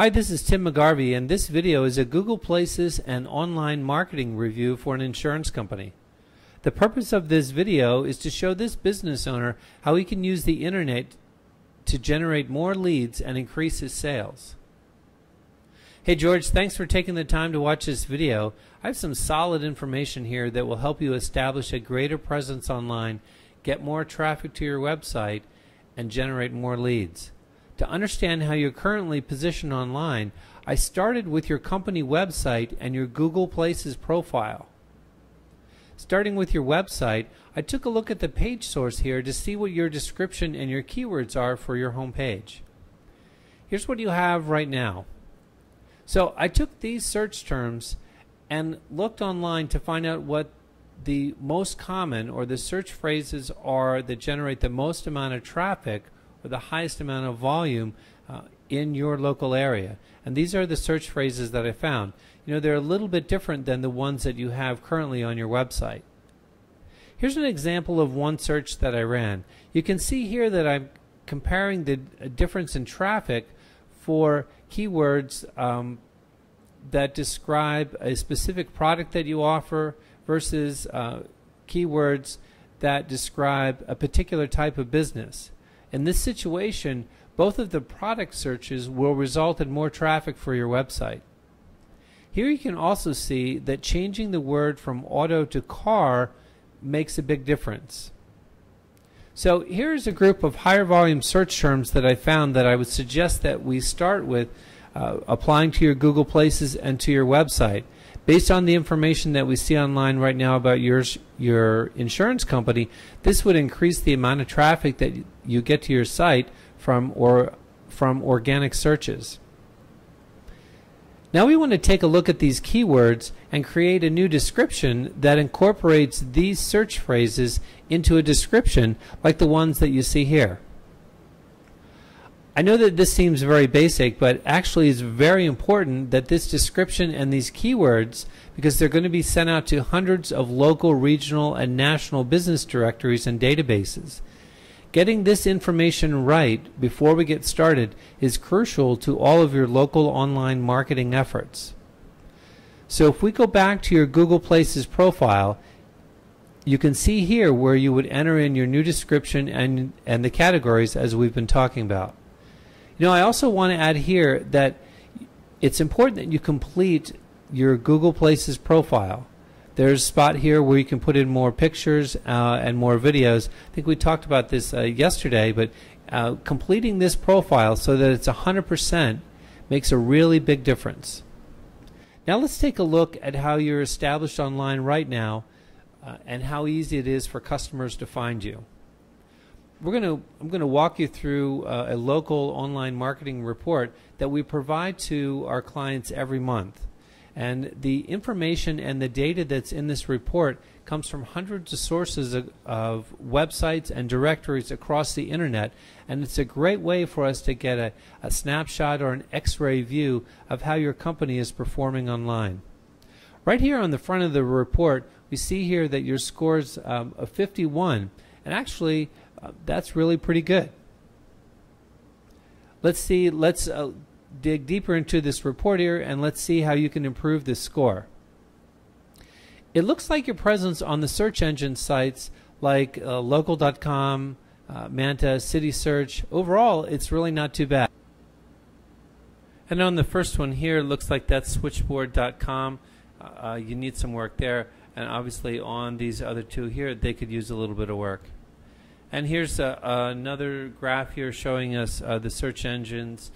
Hi, this is Tim McGarvey, and this video is a Google Places and online marketing review for an insurance company. The purpose of this video is to show this business owner how he can use the internet to generate more leads and increase his sales. Hey George, thanks for taking the time to watch this video. I have some solid information here that will help you establish a greater presence online, get more traffic to your website, and generate more leads. To understand how you're currently positioned online, I started with your company website and your Google Places profile. Starting with your website, I took a look at the page source here to see what your description and your keywords are for your home page. Here's what you have right now. So I took these search terms and looked online to find out what the most common or the search phrases are that generate the most amount of traffic or the highest amount of volume in your local area. And these are the search phrases that I found. You know, they're a little bit different than the ones that you have currently on your website. Here's an example of one search that I ran. You can see here that I'm comparing the difference in traffic for keywords that describe a specific product that you offer versus keywords that describe a particular type of business. In this situation, both of the product searches will result in more traffic for your website. Here you can also see that changing the word from auto to car makes a big difference. So here's a group of higher volume search terms that I found that I would suggest that we start with applying to your Google Places and to your website. Based on the information that we see online right now about your insurance company, this would increase the amount of traffic that you get to your site from organic searches. Now we want to take a look at these keywords and create a new description that incorporates these search phrases into a description like the ones that you see here. I know that this seems very basic, but actually it's very important that this description and these keywords, because they're going to be sent out to hundreds of local, regional, and national business directories and databases. Getting this information right before we get started is crucial to all of your local online marketing efforts. So if we go back to your Google Places profile, you can see here where you would enter in your new description and the categories as we've been talking about. You know, I also want to add here that it's important that you complete your Google Places profile. There's a spot here where you can put in more pictures and more videos. I think we talked about this yesterday, but completing this profile so that it's 100% makes a really big difference. Now let's take a look at how you're established online right now and how easy it is for customers to find you. I'm going to walk you through a local online marketing report that we provide to our clients every month. And the information and the data that's in this report comes from hundreds of sources of websites and directories across the internet, and it's a great way for us to get a snapshot or an X-ray view of how your company is performing online. Right here on the front of the report, we see here that your score's a 51, and actually that's really pretty good. Let's dig deeper into this report here and let's see how you can improve this score. It looks like your presence on the search engine sites like local.com, Manta, City Search, overall it's really not too bad. And on the first one here, it looks like that's switchboard.com. You need some work there, and obviously on these other two here they could use a little bit of work. And here's another graph here showing us the search engines.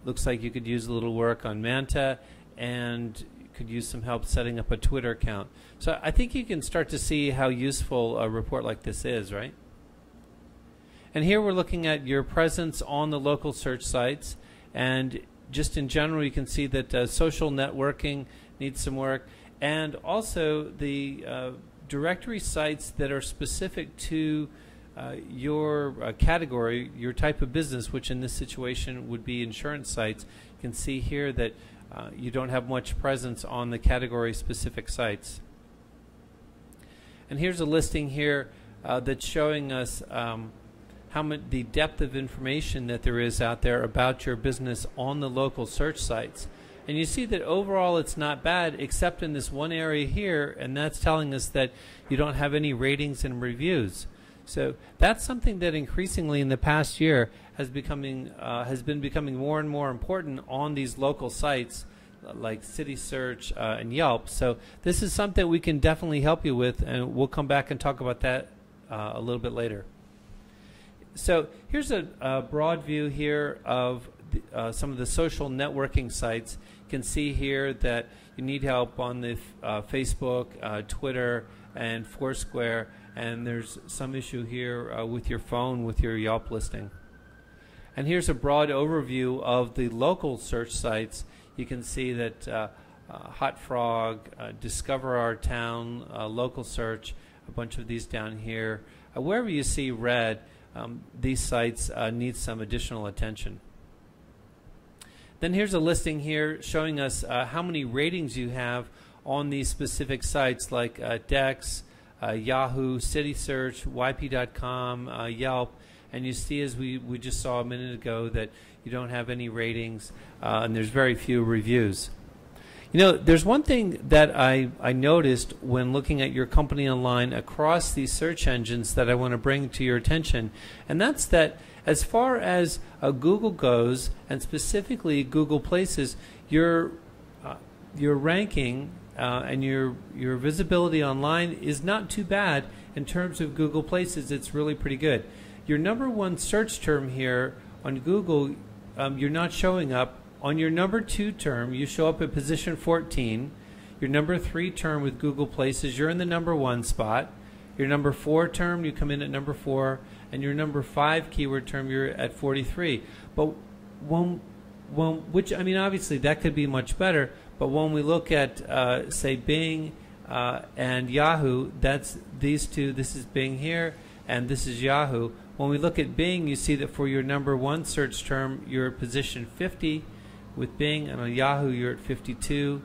Looks like you could use a little work on Manta, and you could use some help setting up a Twitter account. So I think you can start to see how useful a report like this is, right? And here we're looking at your presence on the local search sites, and just in general you can see that social networking needs some work, and also the directory sites that are specific to your category, your type of business, which in this situation would be insurance sites. You can see here that you don't have much presence on the category specific sites. And here's a listing here that's showing us the depth of information that there is out there about your business on the local search sites. And you see that overall it's not bad, except in this one area here, and that's telling us that you don't have any ratings and reviews. So that's something that increasingly in the past year has been becoming more and more important on these local sites like City Search and Yelp. So this is something we can definitely help you with, and we'll come back and talk about that a little bit later. So here's a broad view here of some of the social networking sites. You can see here that you need help on the Facebook, Twitter, and Foursquare, and there's some issue here with your phone with your Yelp listing. And here's a broad overview of the local search sites. You can see that Hot Frog, Discover Our Town, Local Search, a bunch of these down here. Wherever you see red, these sites need some additional attention. Then here's a listing here showing us how many ratings you have on these specific sites like Dex, Yahoo, City Search, YP.com, Yelp, and you see, as we just saw a minute ago, that you don't have any ratings and there's very few reviews. You know, there's one thing that I noticed when looking at your company online across these search engines that I want to bring to your attention, and that's that as far as Google goes, and specifically Google Places, your ranking and your visibility online is not too bad in terms of Google Places. It's really pretty good. Your #1 search term here on Google, you're not showing up. On your #2 term, you show up at position 14. Your #3 term with Google Places, you're in the #1 spot. Your #4 term, you come in at #4, and your #5 keyword term, you're at 43. But which, I mean, obviously that could be much better. But when we look at, say, Bing and Yahoo, that's these two. This is Bing here, and this is Yahoo. When we look at Bing, you see that for your #1 search term, you're at position 50 with Bing, and on Yahoo, you're at 52.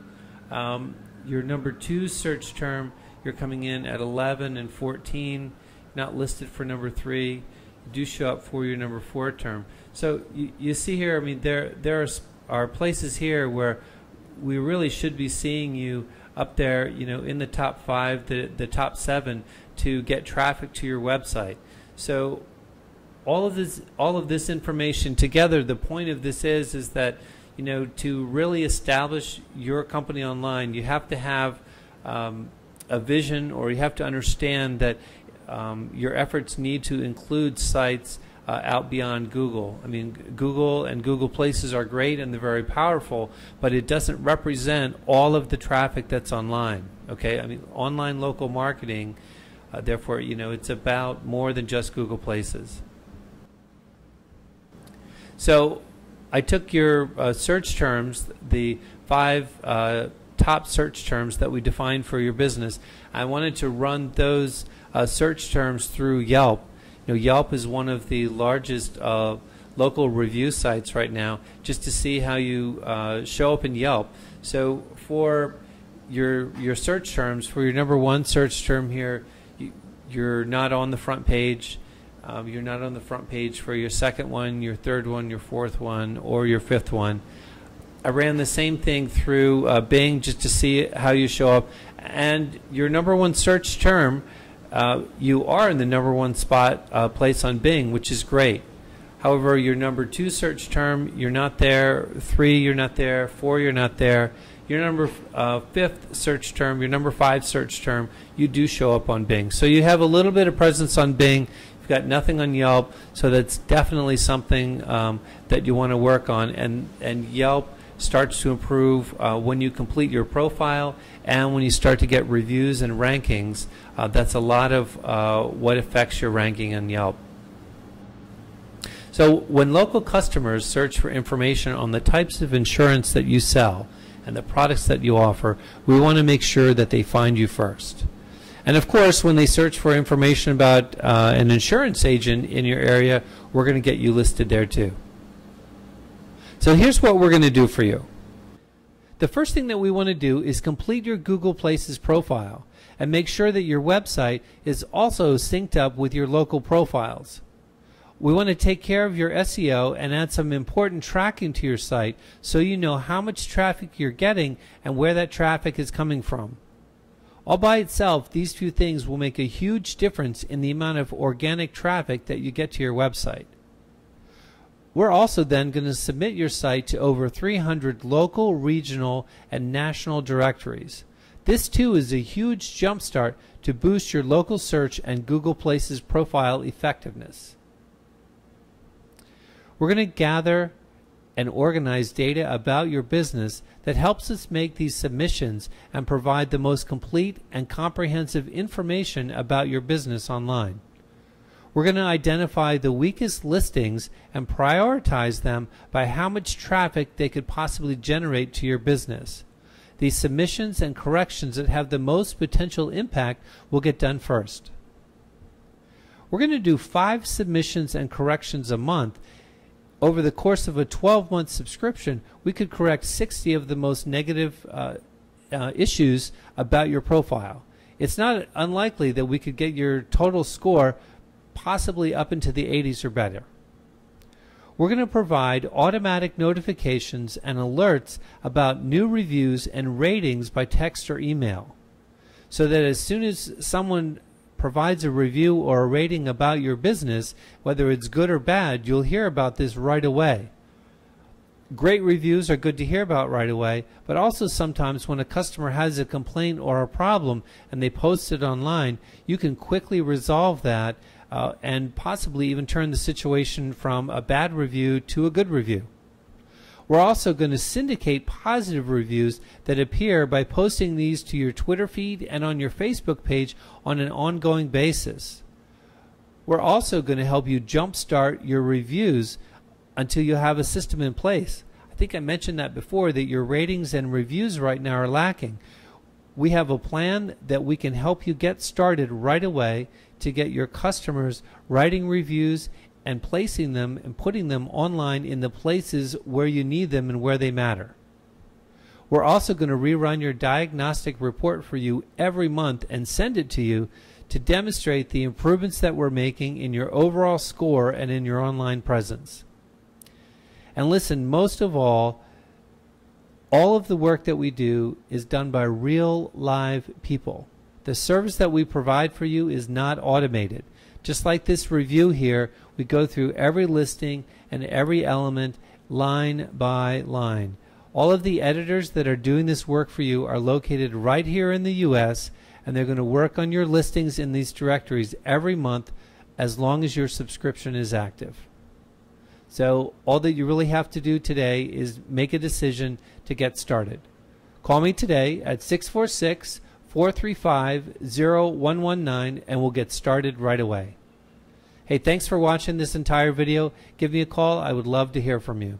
Your #2 search term, you're coming in at 11 and 14, not listed for #3. You do show up for your #4 term. So you see here, I mean, there are places here where we really should be seeing you up there, you know, in the top 5, the top 7, to get traffic to your website. So all of this information together, the point of this is that, you know, to really establish your company online, you have to have a vision, or you have to understand that your efforts need to include sites out beyond Google. I mean, Google and Google Places are great and they're very powerful, but it doesn't represent all of the traffic that's online. Okay, I mean, online local marketing, therefore, you know, it's about more than just Google Places. So I took your search terms, the 5 top search terms that we defined for your business. I wanted to run those search terms through Yelp. You know, Yelp is one of the largest local review sites right now, just to see how you show up in Yelp. So for your search terms, for your #1 search term here, you're not on the front page. You're not on the front page for your second one, your third one, your fourth one, or your fifth one. I ran the same thing through Bing just to see how you show up. And your #1 search term, you are in the #1 spot place on Bing, which is great. However, your #2 search term, you're not there. 3, you're not there. 4, you're not there. Your #5 search term, your #5 search term, you do show up on Bing. So you have a little bit of presence on Bing. You've got nothing on Yelp, so that's definitely something that you want to work on. And Yelp starts to improve when you complete your profile and when you start to get reviews and rankings. That's a lot of what affects your ranking on Yelp. So when local customers search for information on the types of insurance that you sell and the products that you offer, we want to make sure that they find you first. And of course, when they search for information about an insurance agent in your area, we're going to get you listed there too. So here's what we're going to do for you. The first thing that we want to do is complete your Google Places profile and make sure that your website is also synced up with your local profiles. We want to take care of your SEO and add some important tracking to your site so you know how much traffic you're getting and where that traffic is coming from. All by itself, these few things will make a huge difference in the amount of organic traffic that you get to your website. We're also then going to submit your site to over 300 local, regional, and national directories. This too is a huge jumpstart to boost your local search and Google Places profile effectiveness. We're going to gather and organize data about your business that helps us make these submissions and provide the most complete and comprehensive information about your business online. We're going to identify the weakest listings and prioritize them by how much traffic they could possibly generate to your business. These submissions and corrections that have the most potential impact will get done first. We're going to do 5 submissions and corrections a month. Over the course of a 12-month subscription, we could correct 60 of the most negative issues about your profile. It's not unlikely that we could get your total score possibly up into the 80s or better. We're going to provide automatic notifications and alerts about new reviews and ratings by text or email, so that as soon as someone provides a review or a rating about your business, whether it's good or bad, you'll hear about this right away. Great reviews are good to hear about right away, but also sometimes when a customer has a complaint or a problem and they post it online, you can quickly resolve that and possibly even turn the situation from a bad review to a good review. We're also going to syndicate positive reviews that appear by posting these to your Twitter feed and on your Facebook page on an ongoing basis. We're also going to help you jumpstart your reviews until you have a system in place. I think I mentioned that before, that your ratings and reviews right now are lacking. We have a plan that we can help you get started right away to get your customers writing reviews and placing them and putting them online in the places where you need them and where they matter. We're also going to rerun your diagnostic report for you every month and send it to you to demonstrate the improvements that we're making in your overall score and in your online presence. And listen, most of all of the work that we do is done by real live people. The service that we provide for you is not automated. Just like this review here, we go through every listing and every element line by line. All of the editors that are doing this work for you are located right here in the US, and they're going to work on your listings in these directories every month as long as your subscription is active. So all that you really have to do today is make a decision to get started. Call me today at 646-435-0119 and we'll get started right away. Hey, thanks for watching this entire video. Give me a call. I would love to hear from you.